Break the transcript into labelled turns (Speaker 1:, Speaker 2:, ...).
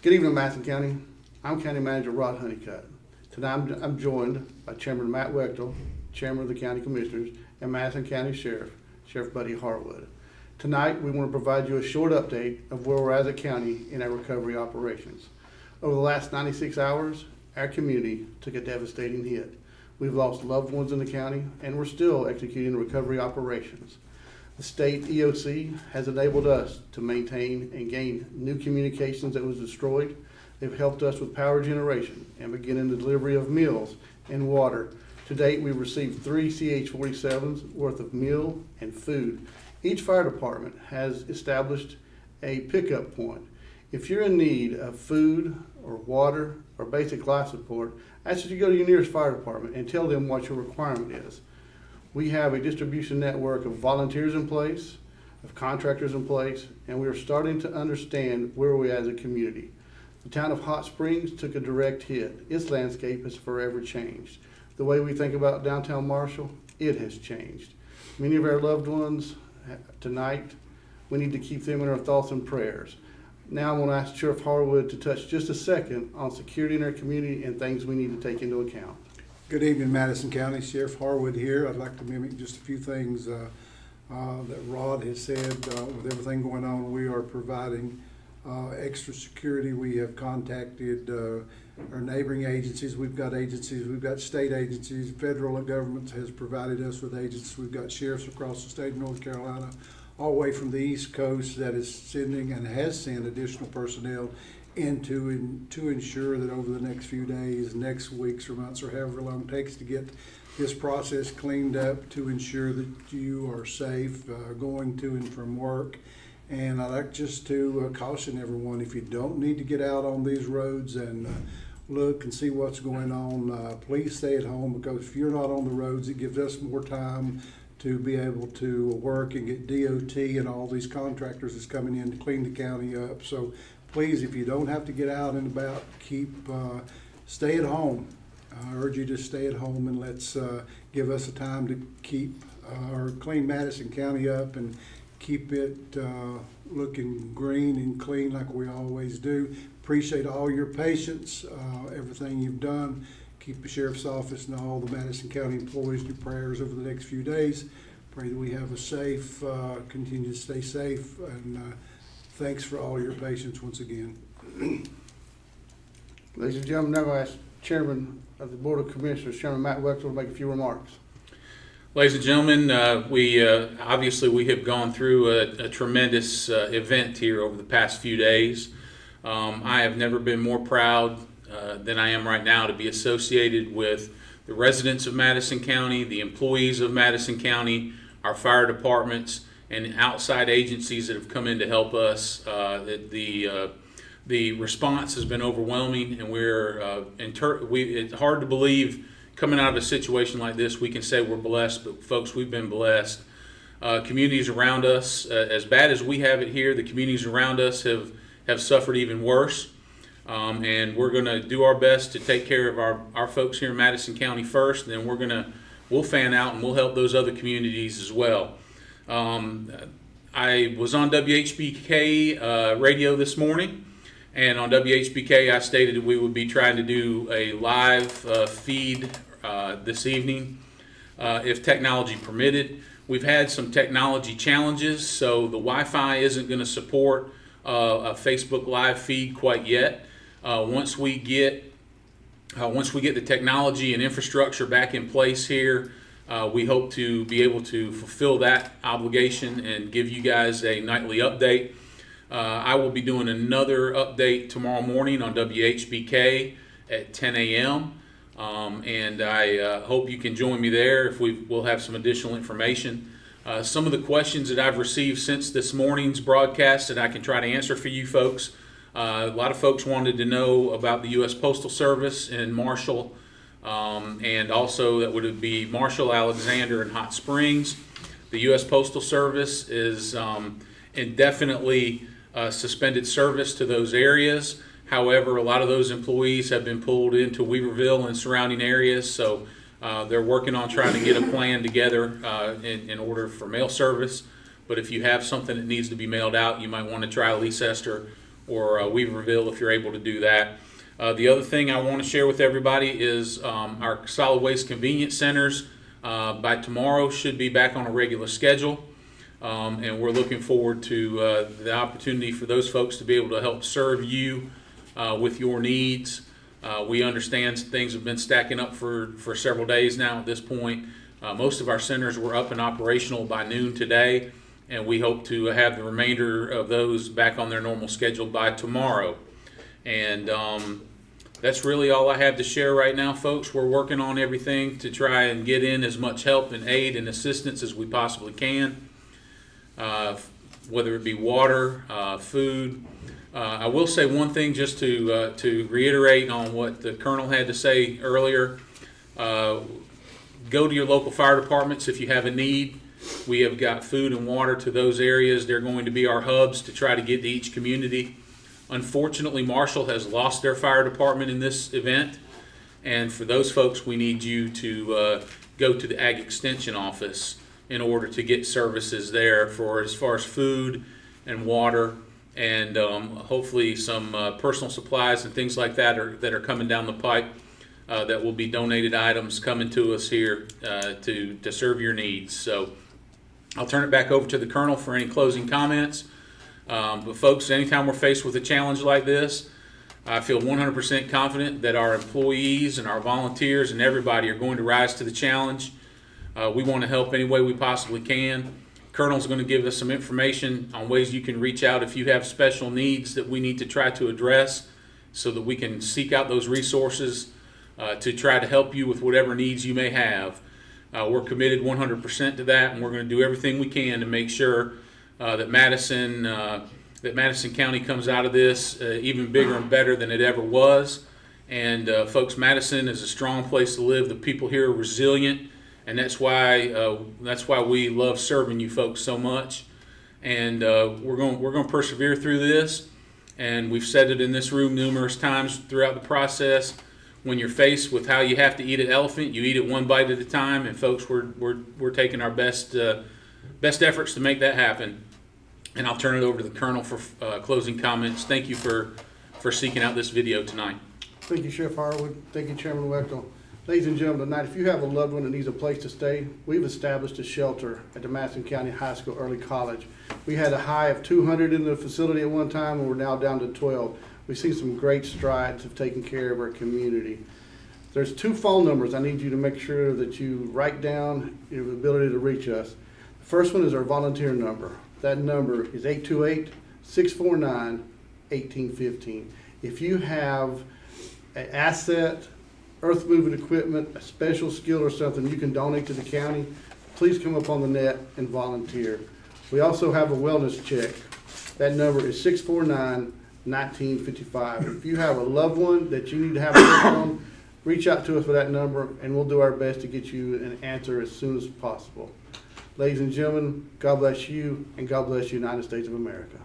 Speaker 1: Good evening, Madison County. I'm County Manager Rod Honeycutt. Tonight I'm joined by Chairman Matt Wechtel, Chairman of the County Commissioners, and Madison County Sheriff, Sheriff Buddy Harwood. Tonight we want to provide you a short update of where we're at as a county in our recovery operations. Over the last 96 hours, our community took a devastating hit. We've lost loved ones in the county, and we're still executing recovery operations. The state EOC has enabled us to maintain and gain new communications that was destroyed. They've helped us with power generation and beginning the delivery of meals and water. To date, we've received 3 CH-47s worth of meal and food. Each fire department has established a pickup point. If you're in need of food or water or basic life support, I ask that you go to your nearest fire department and tell them what your requirement is. We have a distribution network of volunteers in place, of contractors in place, and we are starting to understand where we are as a community. The town of Hot Springs took a direct hit. Its landscape has forever changed. The way we think about downtown Marshall, it has changed. Many of our loved ones tonight, we need to keep them in our thoughts and prayers. Now I'm going to ask Sheriff Harwood to touch just a second on security in our community and things we need to take into account.
Speaker 2: Good evening, Madison County. Sheriff Harwood here. I'd like to mimic just a few things that Rod has said. With everything going on, we are providing extra security. We have contacted our neighboring agencies. We've got state agencies. Federal government has provided us with agents. We've got sheriffs across the state of North Carolina, all the way from the East Coast, that is sending and has sent additional personnel to ensure that over the next few days, next weeks or months, or however long it takes to get this process cleaned up, to ensure that you are safe going to and from work. And I'd like just to caution everyone, if you don't need to get out on these roads and look and see what's going on, please stay at home, because if you're not on the roads, it gives us more time to be able to work and get DOT and all these contractors that's coming in to clean the county up. So please, if you don't have to get out and about, stay at home. I urge you to stay at home, and let's give us a time to keep or clean Madison County up and keep it looking green and clean like we always do. Appreciate all your patience, everything you've done. Keep the Sheriff's Office and all the Madison County employees in your prayers over the next few days. Pray that we have a safe, continue to stay safe, and thanks for all your patience once again.
Speaker 1: Ladies and gentlemen, now I ask Chairman of the Board of Commissioners, Chairman Matt Wechsel, to make a few remarks.
Speaker 3: Ladies and gentlemen, we obviously we have gone through a tremendous event here over the past few days. I have never been more proud than I am right now to be associated with the residents of Madison County, the employees of Madison County, our fire departments, and outside agencies that have come in to help us. The response has been overwhelming, and it's hard to believe coming out of a situation like this we can say we're blessed, but folks, we've been blessed. Communities around us, as bad as we have it here, the communities around us have suffered even worse. And we're going to do our best to take care of our folks here in Madison County first, and then we'll fan out and we'll help those other communities as well. I was on WHBK radio this morning, and on WHBK I stated that we would be trying to do a live feed this evening if technology permitted. We've had some technology challenges, so the Wi-Fi isn't going to support a Facebook live feed quite yet. Once we get the technology and infrastructure back in place here, we hope to be able to fulfill that obligation and give you guys a nightly update. I will be doing another update tomorrow morning on WHBK at 10 a.m. And I hope you can join me there if we'll have some additional information. Some of the questions that I've received since this morning's broadcast that I can try to answer for you folks. A lot of folks wanted to know about the U.S. Postal Service in Marshall, and also that would be Marshall, Alexander, and Hot Springs. The U.S. Postal Service is indefinitely suspended service to those areas. However, a lot of those employees have been pulled into Weaverville and surrounding areas, so they're working on trying to get a plan together in order for mail service. But if you have something that needs to be mailed out, you might want to try Leicester or Weaverville if you're able to do that. The other thing I want to share with everybody is our solid waste convenience centers by tomorrow should be back on a regular schedule. And we're looking forward to the opportunity for those folks to be able to help serve you with your needs. We understand things have been stacking up for several days now at this point. Most of our centers were up and operational by noon today, and we hope to have the remainder of those back on their normal schedule by tomorrow. And that's really all I have to share right now, folks. We're working on everything to try and get in as much help and aid and assistance as we possibly can, whether it be water, food. I will say one thing just to reiterate on what the Colonel had to say earlier. Go to your local fire departments if you have a need. We have got food and water to those areas. They're going to be our hubs to try to get to each community. Unfortunately, Marshall has lost their fire department in this event, and for those folks, we need you to go to the Ag Extension office in order to get services there for as far as food and water, and hopefully some personal supplies and things like that are coming down the pipe. That will be donated items coming to us here to serve your needs. So I'll turn it back over to the Colonel for any closing comments. But folks, anytime we're faced with a challenge like this, I feel 100% confident that our employees and our volunteers and everybody are going to rise to the challenge. We want to help any way we possibly can. Colonel's going to give us some information on ways you can reach out if you have special needs that we need to try to address so that we can seek out those resources to try to help you with whatever needs you may have. We're committed 100% to that, and we're going to do everything we can to make sure that Madison County comes out of this even bigger and better than it ever was. And folks, Madison is a strong place to live. The people here are resilient, and that's why we love serving you folks so much. And we're going to persevere through this. And we've said it in this room numerous times throughout the process. When you're faced with how you have to eat an elephant, you eat it one bite at a time. And folks, we're taking our best efforts to make that happen. And I'll turn it over to the Colonel for closing comments. Thank you for seeking out this video tonight.
Speaker 1: Thank you, Sheriff Harwood. Thank you, Chairman Wechtel. Ladies and gentlemen, tonight, if you have a loved one that needs a place to stay, we've established a shelter at the Madison County High School Early College. We had a high of 200 in the facility at one time, and we're now down to 12. We've seen some great strides of taking care of our community. There's 2 phone numbers I need you to make sure that you write down your ability to reach us. The first one is our volunteer number. That number is 828-649-1815. If you have an asset, earth moving equipment, a special skill or something you can donate to the county, please come up on the net and volunteer. We also have a wellness check. That number is 649-1955. If you have a loved one that you need to have a check on, reach out to us with that number and we'll do our best to get you an answer as soon as possible. Ladies and gentlemen, God bless you and God bless the United States of America.